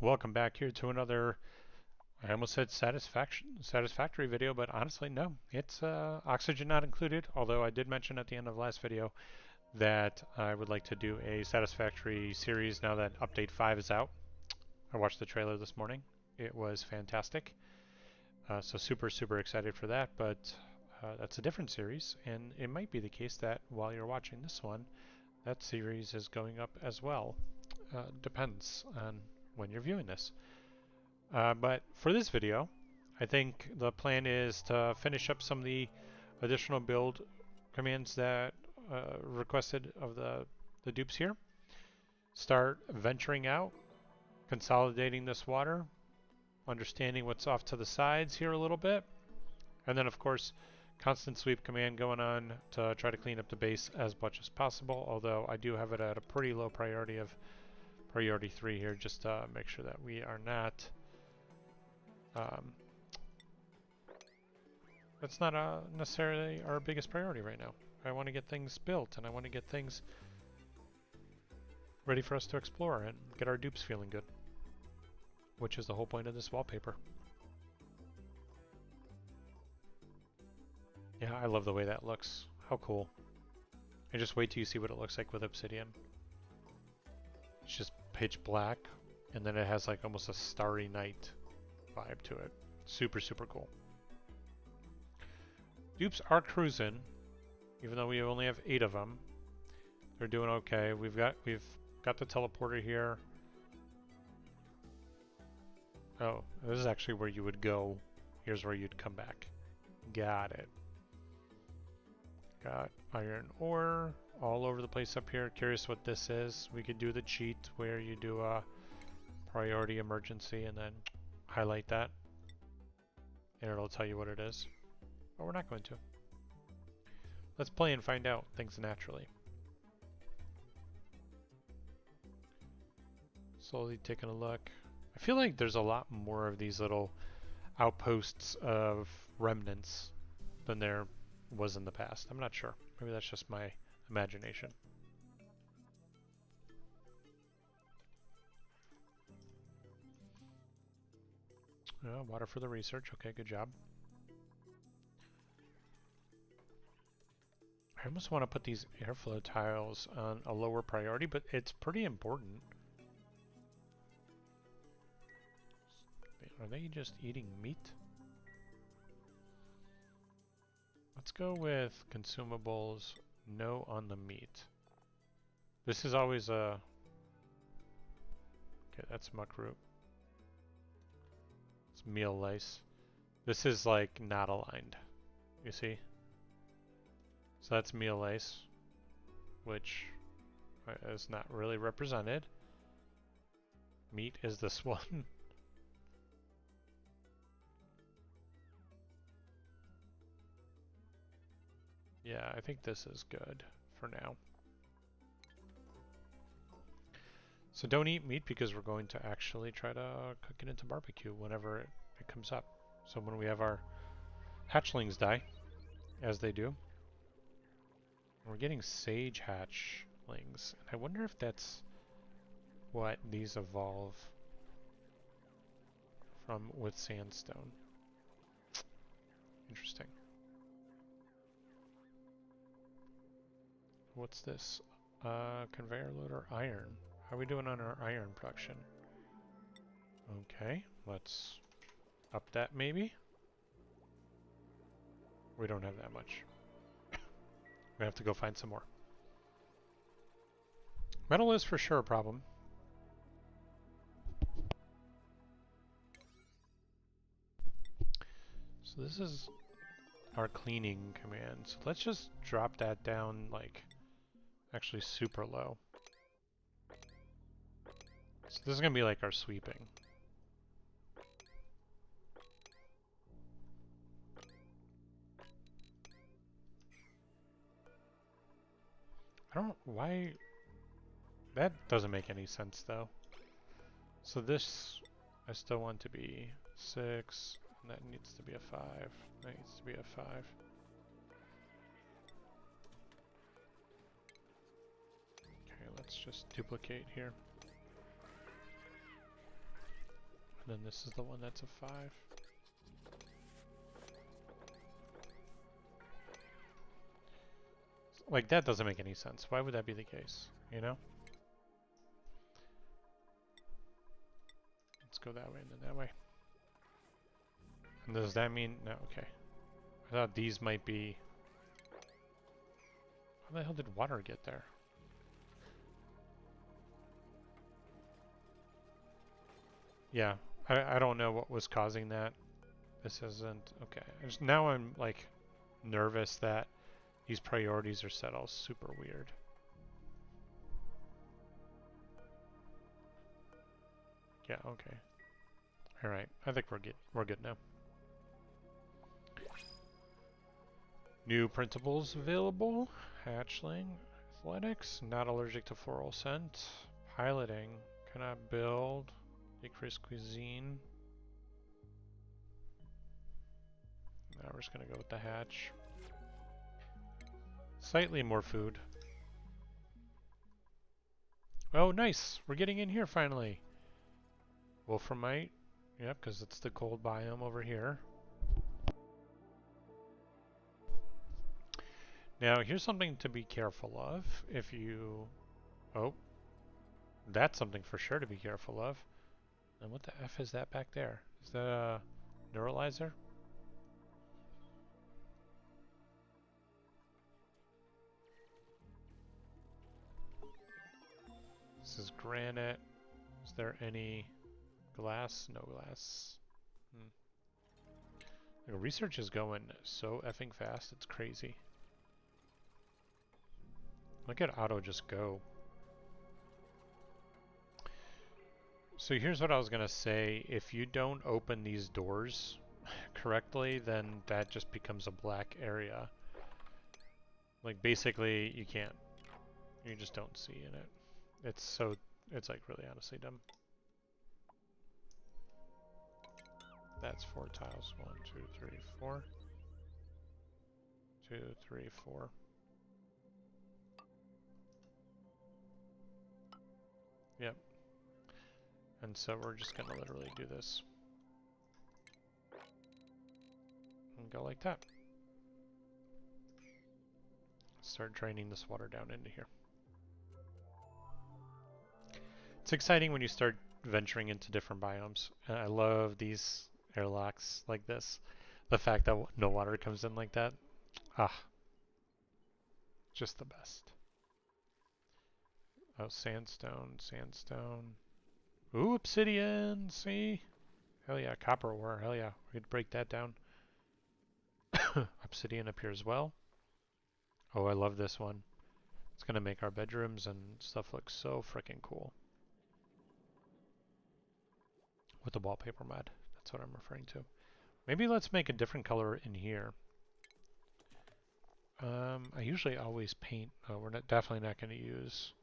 Welcome back here to another, I almost said satisfactory video, but honestly, no. It's oxygen not included, although I did mention at the end of the last video that I would like to do a satisfactory series now that Update 5 is out. I watched the trailer this morning. It was fantastic. So super excited for that, but that's a different series, and it might be the case that while you're watching this one, that series is going up as well. Depends on when you're viewing this. But for this video, I think the plan is to finish up some of the additional build commands that requested of the dupes here. Start venturing out, consolidating this water, understanding what's off to the sides here a little bit, and then of course constant sweep command going on to try to clean up the base as much as possible, although I do have it at a pretty low priority of priority 3 here, just to make sure that we are not that's not necessarily our biggest priority right now. I want to get things built, and I want to get things ready for us to explore and get our dupes feeling good, which is the whole point of this wallpaper. Yeah, I love the way that looks. How cool. And just wait till you see what it looks like with obsidian. It's just pitch black, and then it has like almost a starry night vibe to it. Super cool. Dupes are cruising, even though we only have 8 of them. They're doing okay. We've got the teleporter here. Oh, this is actually where you would go. Here's where you'd come back. Got it. Got iron ore all over the place up here. Curious what this is. We could do the cheat where you do a priority emergency and then highlight that, and it'll tell you what it is. But we're not going to. Let's play and find out things naturally. Slowly taking a look. I feel like there's a lot more of these little outposts of remnants than there was in the past. I'm not sure. Maybe that's just my imagination. Water for the research. Okay, good job. I almost want to put these airflow tiles on a lower priority, but it's pretty important. Are they just eating meat? Let's go with consumables, no on the meat. This is always a... Okay, that's muck root. It's meal lice. This is like not aligned, you see? So that's meal lice, which is not really represented. Meat is this one. Yeah, I think this is good for now. So don't eat meat because we're going to actually try to cook it into barbecue whenever it comes up. So when we have our hatchlings die, as they do, we're getting sage hatchlings. And I wonder if that's what these evolve from with sandstone. Interesting. What's this? Conveyor loader iron. How are we doing on our iron production? Okay, let's up that maybe. We don't have that much. We have to go find some more. Metal is for sure a problem. So this is our cleaning command. So let's just drop that down like actually super low. So this is going to be like our sweeping. I don't know why that doesn't make any sense though. So this I still want to be 6, and that needs to be a 5. That needs to be a 5. Okay, let's just duplicate here. And then this is the one that's a 5. Like, that doesn't make any sense. Why would that be the case? You know? Let's go that way and then that way. And does that mean... No, okay. I thought these might be... How the hell did water get there? Yeah, I don't know what was causing that. This isn't... Okay. Now I'm, like, nervous that these priorities are set all super weird. Yeah, okay. Alright, I think we're good now. New principles available. Hatchling. Athletics. Not allergic to floral scent. Piloting. Cannot build. Decrease cuisine. Now we're just gonna go with the hatch. Slightly more food. Oh, nice! We're getting in here finally. Wolframite. Yep, because it's the cold biome over here. Now, here's something to be careful of. If you... Oh. That's something for sure to be careful of. And what the F is that back there? Is that a neuralizer? This is granite. Is there any glass? No glass. The research is going so effing fast, it's crazy. Look at Otto just go. So here's what I was gonna say. If you don't open these doors correctly, then that just becomes a black area. Like basically you can't. You just don't see in it. It's like really honestly dumb. That's 4 tiles. 1, 2, 3, 4. 2, 3, 4. Yep. And so we're just gonna literally do this. And go like that. Start draining this water down into here. It's exciting when you start venturing into different biomes. I love these airlocks like this. The fact that no water comes in like that. Ah. Just the best. Oh, sandstone, sandstone. Ooh, obsidian, see? Hell yeah, copper ore, hell yeah. We could break that down. Obsidian up here as well. Oh, I love this one. It's gonna make our bedrooms and stuff look so freaking cool. With the wallpaper mod, that's what I'm referring to. Maybe let's make a different color in here. I usually always paint. Oh, we're definitely not gonna use.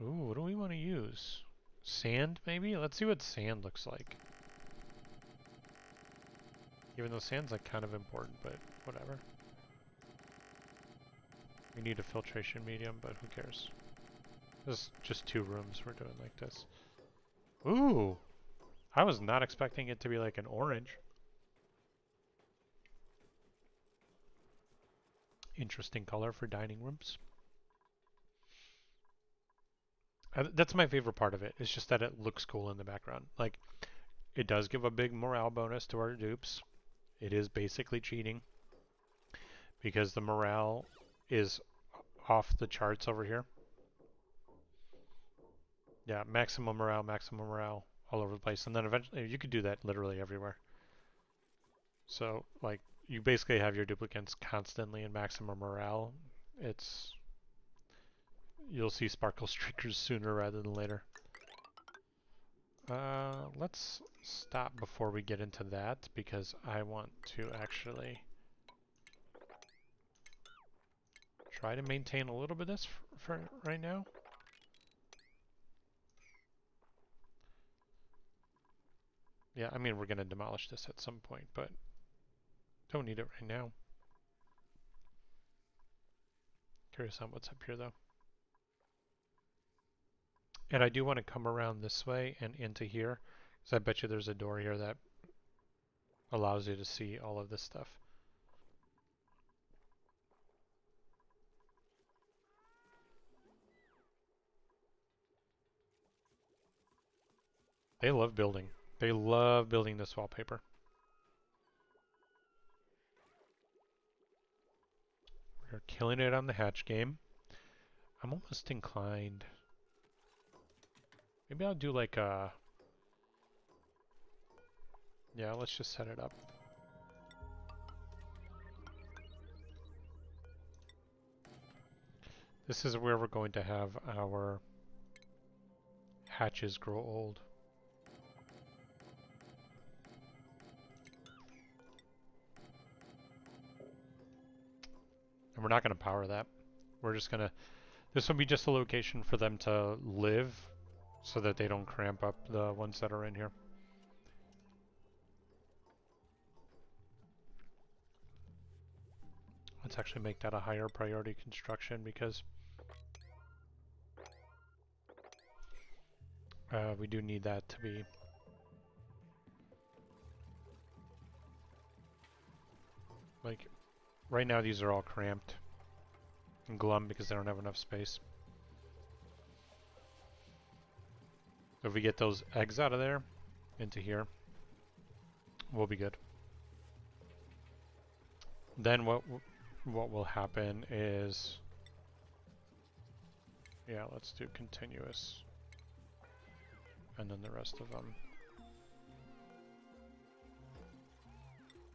Ooh, what do we want to use? Sand, maybe? Let's see what sand looks like. Even though sand's like kind of important, but whatever. We need a filtration medium, but who cares? There's just 2 rooms we're doing like this. Ooh! I was not expecting it to be like an orange. Interesting color for dining rooms. That's my favorite part of it. It's just that it looks cool in the background. Like, it does give a big morale bonus to our dupes. It is basically cheating because the morale is off the charts over here. Yeah, maximum morale all over the place. And then eventually you could do that literally everywhere. So, like, you basically have your duplicates constantly in maximum morale. You'll see sparkle streakers sooner rather than later. Let's stop before we get into that because I want to actually try to maintain a little bit of this for right now. Yeah, I mean, we're going to demolish this at some point, but don't need it right now. Curious on what's up here, though. And I do want to come around this way and into here, because I bet you there's a door here that allows you to see all of this stuff. They love building. They love building this wallpaper. We're killing it on the hatch game. I'm almost inclined. Maybe I'll do like a... Yeah, let's just set it up. This is where we're going to have our hatches grow old. And we're not going to power that. We're just going to... This will be just a location for them to live so that they don't cramp up the ones that are in here. Let's actually make that a higher priority construction because we do need that to be... Like, right now these are all cramped and glum because they don't have enough space. So if we get those eggs out of there, into here, we'll be good. Then what will happen is... Yeah, let's do continuous. And then the rest of them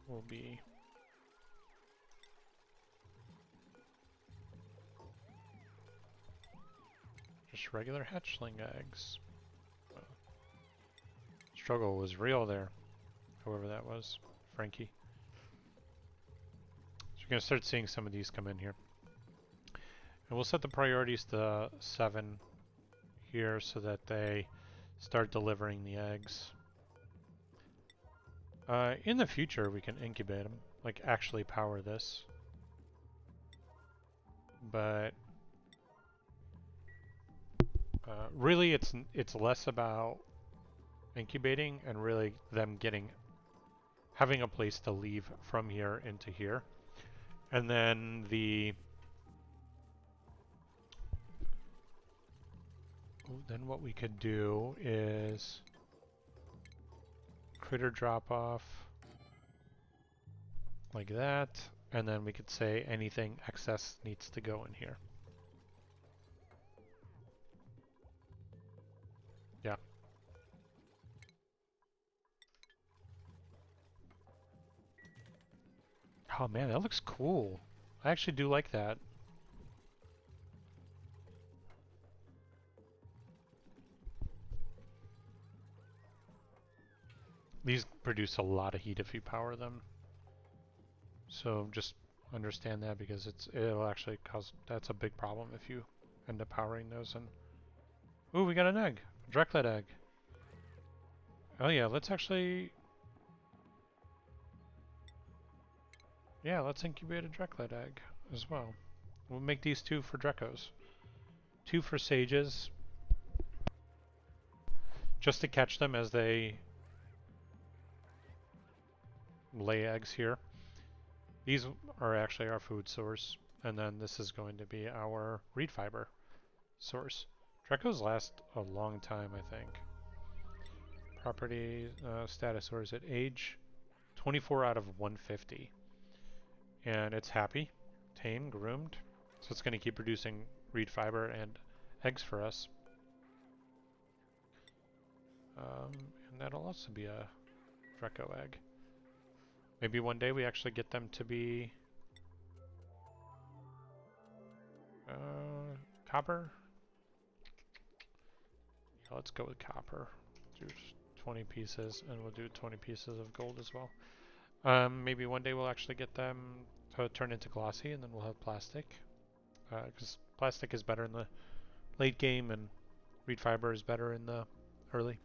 will be... just regular hatchling eggs. Struggle was real there, whoever that was, Frankie. So you're going to start seeing some of these come in here. And we'll set the priorities to 7 here so that they start delivering the eggs. In the future, we can incubate them, like actually power this. But really, it's less about incubating and really them having a place to leave from here into here. And then then what we could do is critter drop off like that, and then we could say anything excess needs to go in here. Yeah. Oh man, that looks cool. I actually do like that. These produce a lot of heat if you power them. So just understand that because it'll actually cause, that's a big problem if you end up powering those. And ooh, we got an egg, Dreklet egg. Oh yeah, let's actually, yeah, let's incubate a Dreklet egg as well. We'll make these 2 for Drekos. 2 for sages, just to catch them as they lay eggs here. These are actually our food source, and then this is going to be our reed fiber source. Drekos last a long time, I think. Property status, or is it age? 24 out of 150. And it's happy, tame, groomed, so it's going to keep producing reed fiber and eggs for us. And that'll also be a Dreco egg. Maybe one day we actually get them to be copper. Yeah, let's go with copper. Do 20 pieces, and we'll do 20 pieces of gold as well. Maybe one day we'll actually get them to turn into glossy, and then we'll have plastic. Because plastic is better in the late game, and reed fiber is better in the early.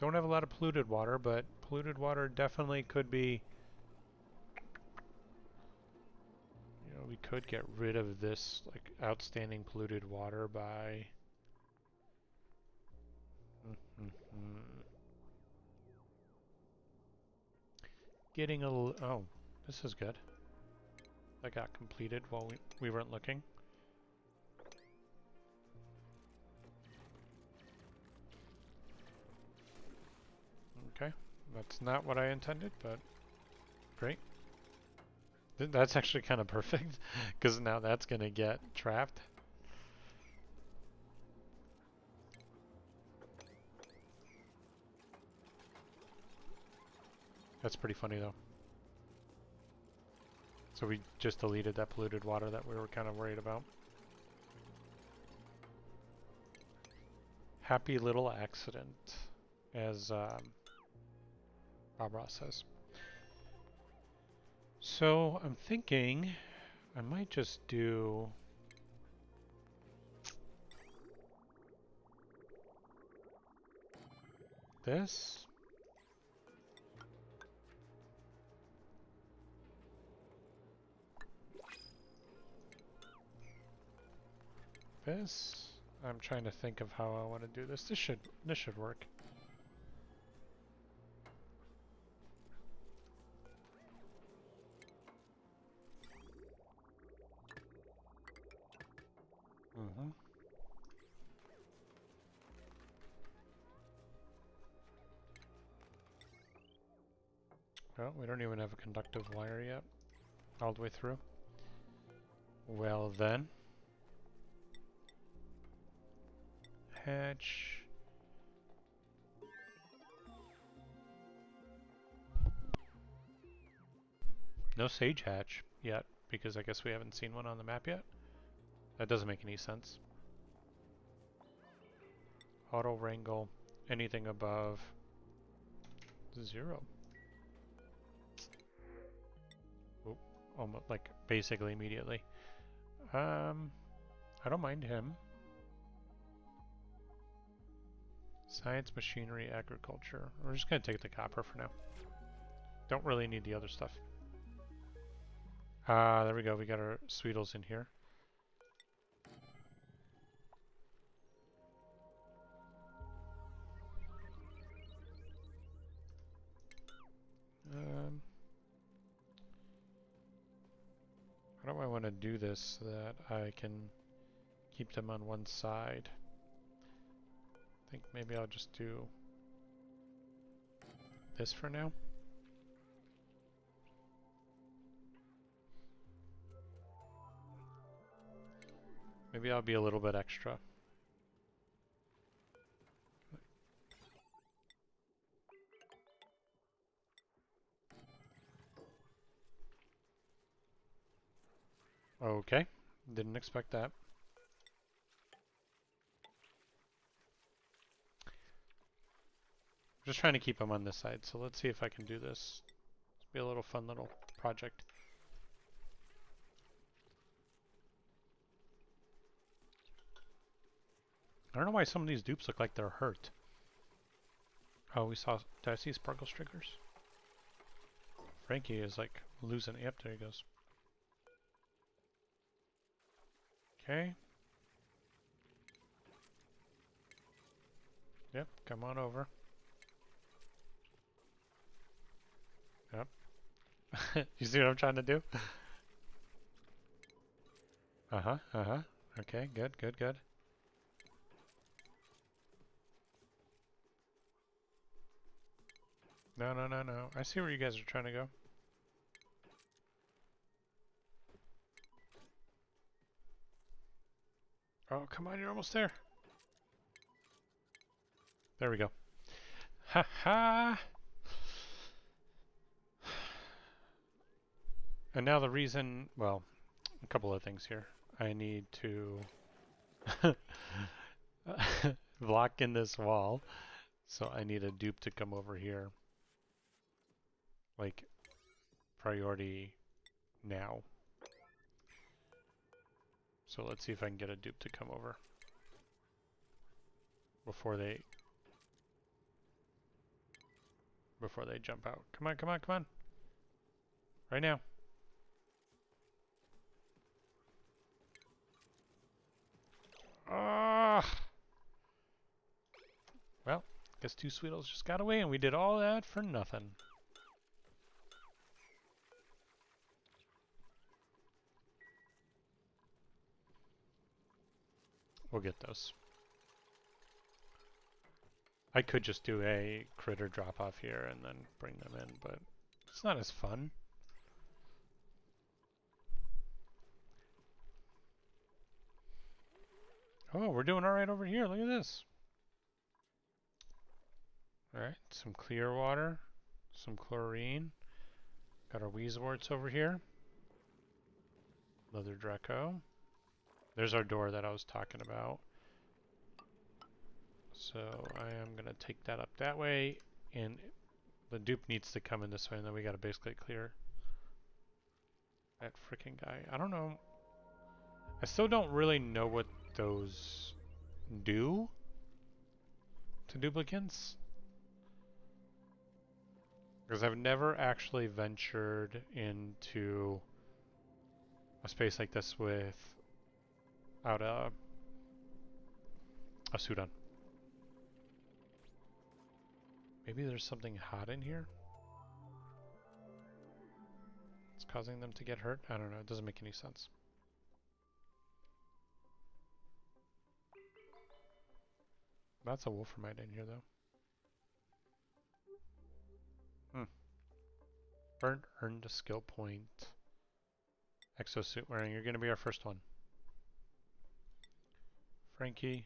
Don't have a lot of polluted water, but polluted water definitely could be, we could get rid of this like outstanding polluted water by getting a oh, this is good. That got completed while we weren't looking. Okay, that's not what I intended, but great. That's actually kind of perfect, because now that's going to get trapped. That's pretty funny though. So we just deleted that polluted water that we were kind of worried about. Happy little accident, as Bob Ross says. So I'm thinking I might just do this. This. I'm trying to think of how I want to do this. This should work. Mm-hmm. Well, we don't even have a conductive wire yet, all the way through. Well then, hatch. No sage hatch yet, because I guess we haven't seen one on the map yet. That doesn't make any sense. Auto wrangle, anything above 0. Oop, almost like basically immediately. I don't mind him. Science, machinery, agriculture. We're just gonna take the copper for now. Don't really need the other stuff. Ah, there we go. We got our Sweetles in here. How do I want to do this so that I can keep them on one side? I think maybe I'll just do this for now. Maybe I'll be a little bit extra. Okay, didn't expect that. I'm just trying to keep them on this side, so let's see if I can do this. It'll be a little fun little project. I don't know why some of these dupes look like they're hurt. Oh, did I see Sparkle Strickers? Frankie is like losing, yep, there he goes. Okay. Yep, come on over. Yep. You see what I'm trying to do? Uh-huh, uh-huh. Okay, good, good, good. No, no, no, no. I see where you guys are trying to go. Oh, come on, you're almost there. There we go. Ha ha! And now the reason, well, a couple of things here. I need to block in this wall, so I need a dupe to come over here. Like, priority now. So let's see if I can get a dupe to come over before they jump out. Come on, come on, come on. Right now. Ah! Well, guess two Sweetles just got away and we did all that for nothing. We'll get those. I could just do a critter drop off here and then bring them in, but it's not as fun. Oh, we're doing all right over here. Look at this. All right, some clear water, some chlorine. Got our Weezeworts over here. Leather Draco. There's our door that I was talking about. So I am going to take that up that way, and the dupe needs to come in this way, and then we got to basically clear that freaking guy. I don't know. I still don't really know what those do to duplicants, because I've never actually ventured into a space like this without a suit on. Maybe there's something hot in here? It's causing them to get hurt? I don't know. It doesn't make any sense. That's a wolframite in here, though. Earned a skill point. Exosuit wearing. You're going to be our first one. Frankie.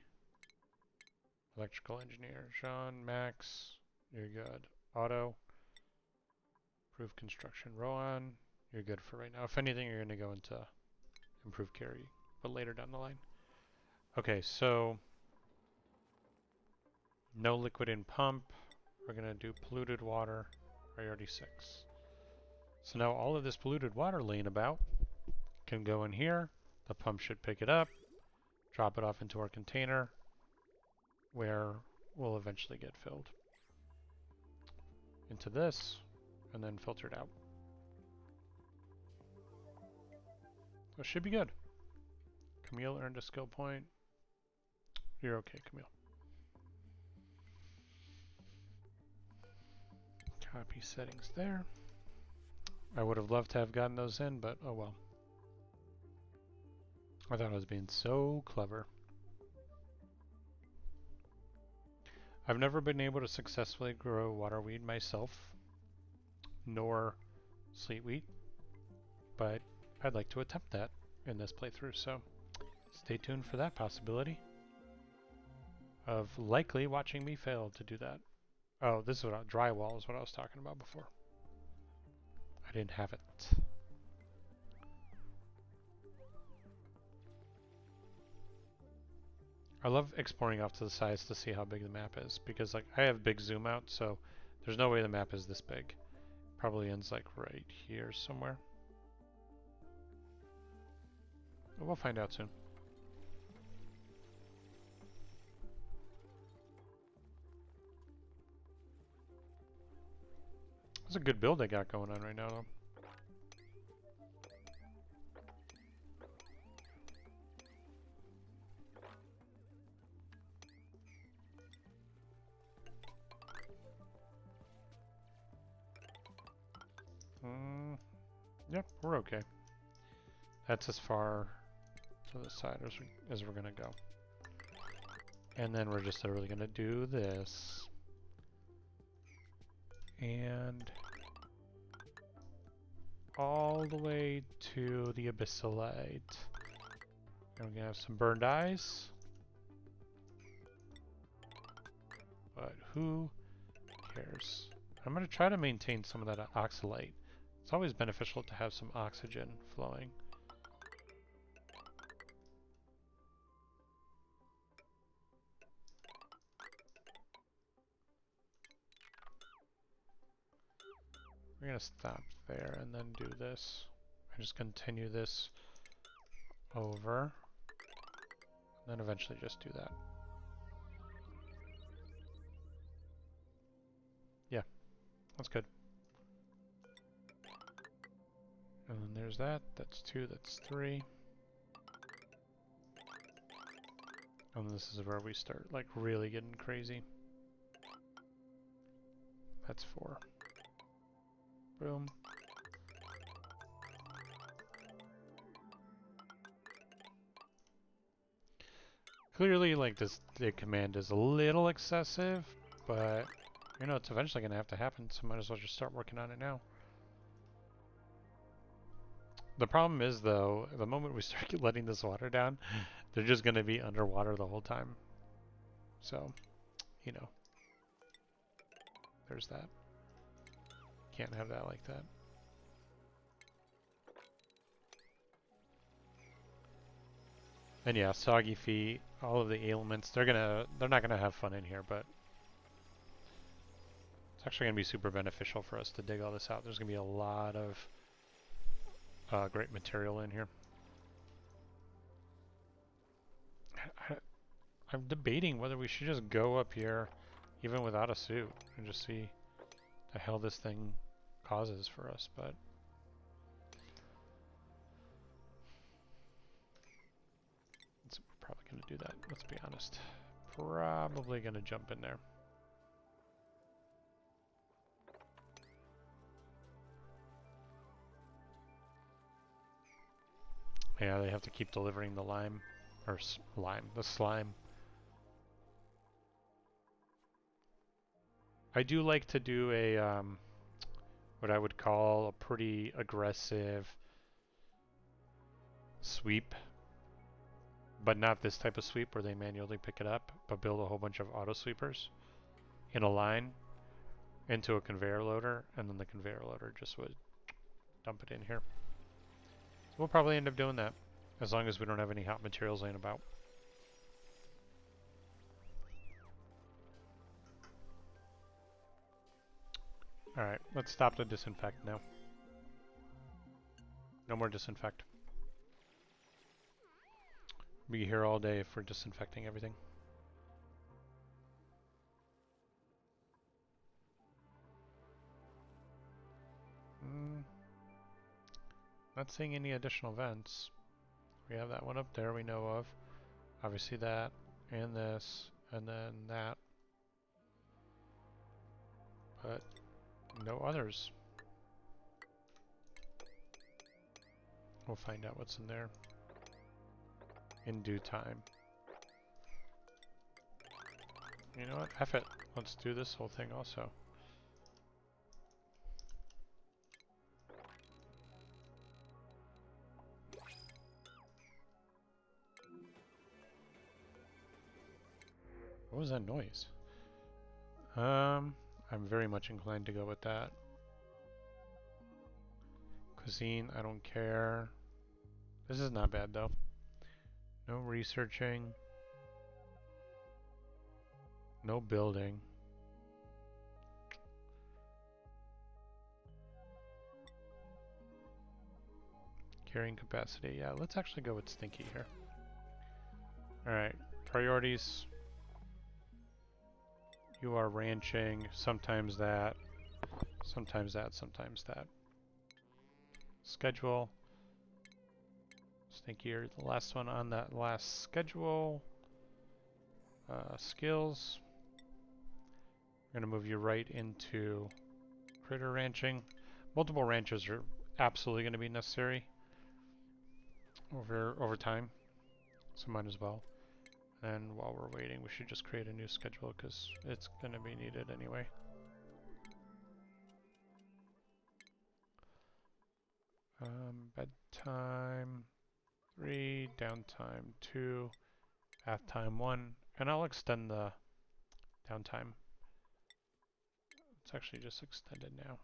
Electrical engineer. Sean. Max. You're good. Auto. Improved construction. Rowan. You're good for right now. If anything, you're going to go into improved carry, but later down the line. Okay, so no liquid in pump. We're going to do polluted water. Priority 6. So now all of this polluted water laying about can go in here. The pump should pick it up, drop it off into our container, where we'll eventually get filled into this and then filtered out. So it should be good. Camille earned a skill point. You're okay, Camille. Copy settings there. I would have loved to have gotten those in, but oh well. I thought I was being so clever. I've never been able to successfully grow waterweed myself, nor sleetweed, but I'd like to attempt that in this playthrough, so stay tuned for that possibility of likely watching me fail to do that. Oh, this is what drywall is what I was talking about before. I didn't have it. I love exploring off to the sides to see how big the map is, because like I have big zoom out, so there's no way the map is this big. Probably ends like right here somewhere. But we'll find out soon. It's a good build they got going on right now, though. Yep, we're okay. That's as far to the side as we're gonna go. And then we're just literally gonna do this. And all the way to the abyssalite. And we're gonna have some burned eyes. But who cares? I'm gonna try to maintain some of that oxalate. It's always beneficial to have some oxygen flowing. We're gonna stop there and then do this. And just continue this over. And then eventually just do that. Yeah, that's good. And then there's that. That's 2, that's 3. And this is where we start like really getting crazy. That's 4. Boom. Clearly, like this, the command is a little excessive, but you know it's eventually going to have to happen, so might as well just start working on it now. The problem is, though, the moment we start letting this water down, they're just going to be underwater the whole time. So, you know, there's that. Can't have that like that. And yeah, soggy feet, all of the ailments, they're not gonna have fun in here, but it's actually gonna be super beneficial for us to dig all this out. There's gonna be a lot of great material in here. I, I'm debating whether we should just go up here, even without a suit, and just see the hell this thing causes for us, but we're probably gonna do that, let's be honest. Probably gonna jump in there. Yeah, they have to keep delivering the lime, or the slime. I do like to do a, what I would call a pretty aggressive sweep, but not this type of sweep where they manually pick it up, but build a whole bunch of auto sweepers in a line into a conveyor loader, and then the conveyor loader just would dump it in here. So we'll probably end up doing that, as long as we don't have any hot materials laying about. Alright, let's stop the disinfect now. No more disinfect. Be here all day if we're disinfecting everything. Not seeing any additional vents. We have that one up there we know of. Obviously that, and this, and then that. But no others. We'll find out what's in there in due time. You know what? F it. Let's do this whole thing also. What was that noise? I'm very much inclined to go with that. Cuisine, I don't care. This is not bad though. No researching. No building. Carrying capacity. Yeah, let's actually go with Stinky here. Alright, priorities. You are ranching, sometimes that, sometimes that, sometimes that. Schedule. Stinky, you're the last one on that last schedule. Skills. I'm going to move you right into critter ranching. Multiple ranches are absolutely going to be necessary over time, so might as well. And while we're waiting, we should just create a new schedule because it's going to be needed anyway. Bedtime 3, downtime 2, bath time 1, and I'll extend the downtime. It's actually just extended now.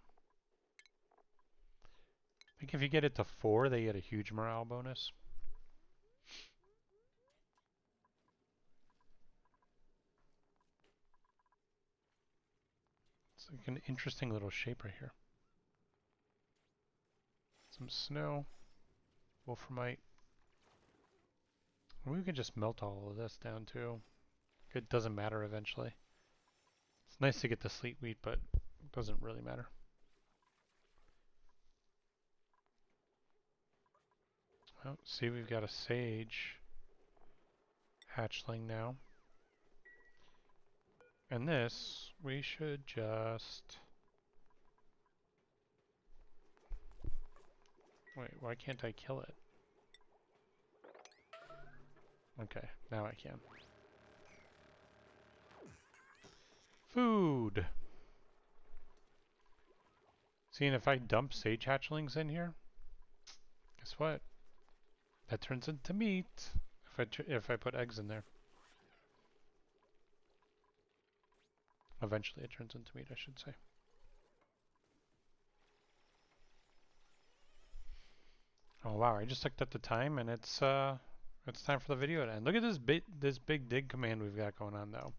I think if you get it to 4, they get a huge morale bonus. It's like an interesting little shape right here. Some snow, wolframite. We could just melt all of this down too. It doesn't matter eventually. It's nice to get the sleet wheat, but it doesn't really matter. Oh, see, we've got a sage hatchling now. And this, we should just... Wait, why can't I kill it? Okay, now I can. Food! Seeing if I dump sage hatchlings in here, guess what? That turns into meat if I put eggs in there. Eventually it turns into meat, I should say. Oh wow, I just looked at the time and it's time for the video to end. Look at this big dig command we've got going on though.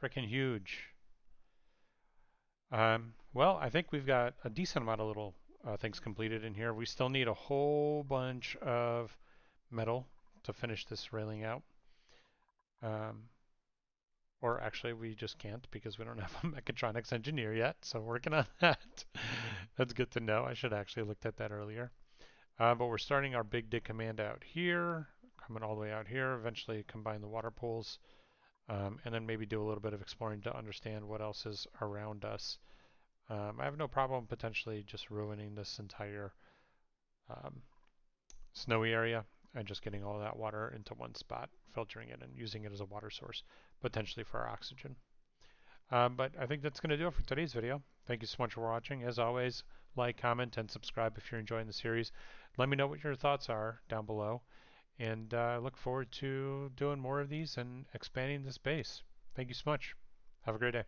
Freaking huge. Well, I think we've got a decent amount of little things completed in here. We still need a whole bunch of metal to finish this railing out. Um, or actually, we just can't because we don't have a mechatronics engineer yet, so working on that. That's good to know. I should actually have looked at that earlier. But we're starting our big dig command out here, coming all the way out here, eventually combine the water pools, and then maybe do a little bit of exploring to understand what else is around us. I have no problem potentially just ruining this entire um, snowy area and just getting all that water into one spot, filtering it and using it as a water source, potentially for our oxygen. But I think that's going to do it for today's video. Thank you so much for watching. As always, like, comment, and subscribe if you're enjoying the series. Let me know what your thoughts are down below. And I look forward to doing more of these and expanding this base. Thank you so much. Have a great day.